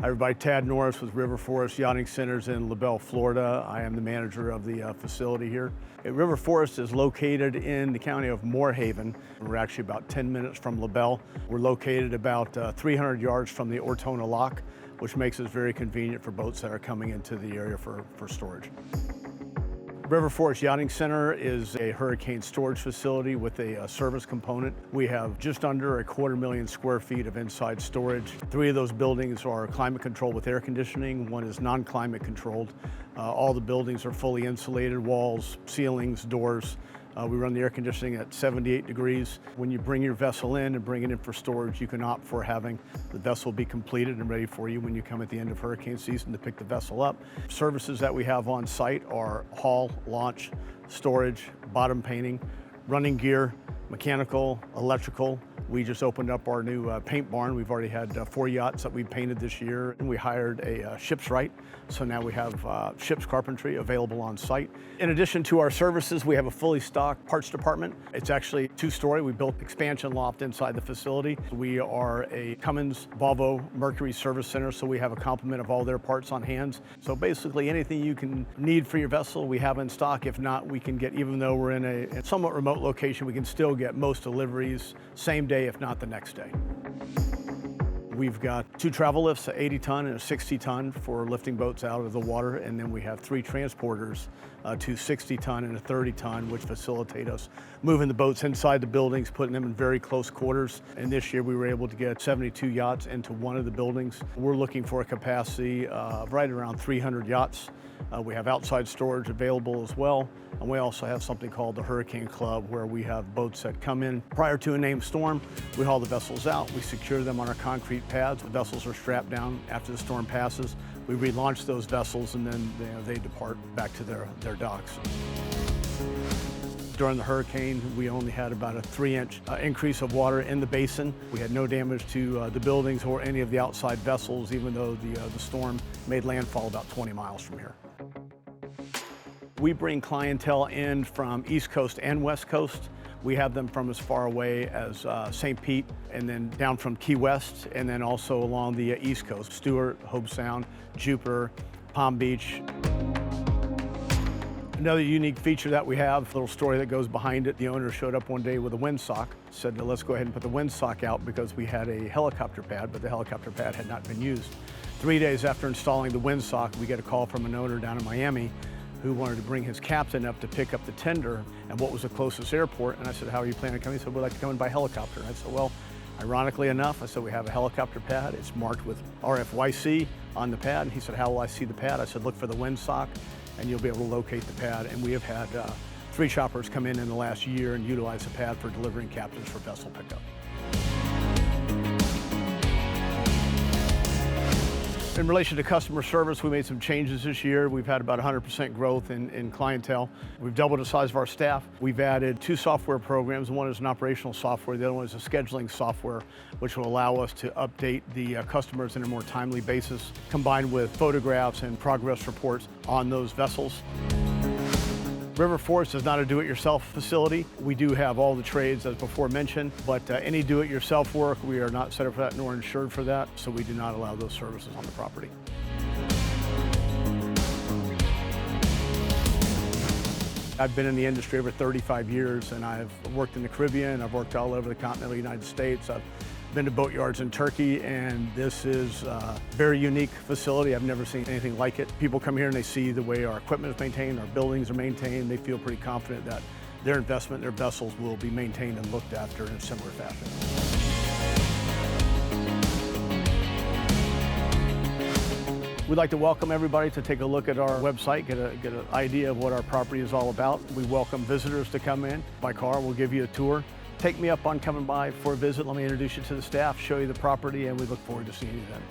Hi everybody, Tad Norris with River Forest Yachting Centers in LaBelle, Florida. I am the manager of the facility here. River Forest is located in the county of Moorhaven. We're actually about 10 minutes from LaBelle. We're located about 300 yards from the Ortona Lock, which makes it very convenient for boats that are coming into the area for storage. River Forest Yachting Center is a hurricane storage facility with a service component. We have just under 250,000 square feet of inside storage. 3 of those buildings are climate controlled with air conditioning. 1 is non-climate controlled. All the buildings are fully insulated, walls, ceilings, doors. We run the air conditioning at 78 degrees. When you bring your vessel in and bring it in for storage, you can opt for having the vessel be completed and ready for you when you come at the end of hurricane season to pick the vessel up. Services that we have on site are haul, launch, storage, bottom painting, running gear, mechanical, electrical. We just opened up our new paint barn. We've already had 4 yachts that we painted this year, and we hired a ship's right. So now we have ship's carpentry available on site. In addition to our services, we have a fully stocked parts department. It's actually 2-story. We built expansion loft inside the facility. We are a Cummins, Volvo, Mercury service center, so we have a complement of all their parts on hand. So basically anything you can need for your vessel, we have in stock. If not, we can get, even though we're in a somewhat remote location, we can still get most deliveries same day, if not the next day. We've got 2 travel lifts, an 80-ton and a 60-ton for lifting boats out of the water, and then we have 3 transporters, 2 60-ton and a 30-ton, which facilitate us moving the boats inside the buildings, putting them in very close quarters. And this year we were able to get 72 yachts into one of the buildings. We're looking for a capacity of right around 300 yachts. We have outside storage available as well. And we also have something called the Hurricane Club, where we have boats that come in prior to a named storm. We haul the vessels out, we secure them on our concrete pads. The vessels are strapped down after the storm passes. We relaunch those vessels, and then they depart back to their docks. During the hurricane, we only had about a 3-inch increase of water in the basin. We had no damage to the buildings or any of the outside vessels, even though the storm made landfall about 20 miles from here. We bring clientele in from East Coast and West Coast. We have them from as far away as St. Pete, and then down from Key West, and then also along the East Coast, Stewart, Hobe Sound, Jupiter, Palm Beach. Another unique feature that we have, a little story that goes behind it. The owner showed up one day with a windsock, said, let's go ahead and put the windsock out because we had a helicopter pad, but the helicopter pad had not been used. 3 days after installing the windsock, we get a call from an owner down in Miami who wanted to bring his captain up to pick up the tender and what was the closest airport. And I said, how are you planning on coming? He said, we'd like to come in by helicopter. And I said, well, ironically enough, I said, we have a helicopter pad. It's marked with RFYC on the pad. And he said, how will I see the pad? I said, look for the windsock and you'll be able to locate the pad. And we have had 3 choppers come in the last year and utilize the pad for delivering captains for vessel pickup. In relation to customer service, we made some changes this year. We've had about 100% growth in clientele. We've doubled the size of our staff. We've added 2 software programs. One is an operational software. The other one is a scheduling software, which will allow us to update the customers in a more timely basis, combined with photographs and progress reports on those vessels. River Forest is not a do-it-yourself facility. We do have all the trades, as before mentioned, but any do-it-yourself work, we are not set up for that nor insured for that, so we do not allow those services on the property. I've been in the industry over 35 years, and I've worked in the Caribbean, I've worked all over the continental United States. I've been to boatyards in Turkey, and this is a very unique facility. I've never seen anything like it. People come here and they see the way our equipment is maintained, our buildings are maintained. They feel pretty confident that their investment, their vessels will be maintained and looked after in a similar fashion. We'd like to welcome everybody to take a look at our website, get an idea of what our property is all about. We welcome visitors to come in by car. We'll give you a tour. Take me up on coming by for a visit. Let me introduce you to the staff, show you the property, and we look forward to seeing you then.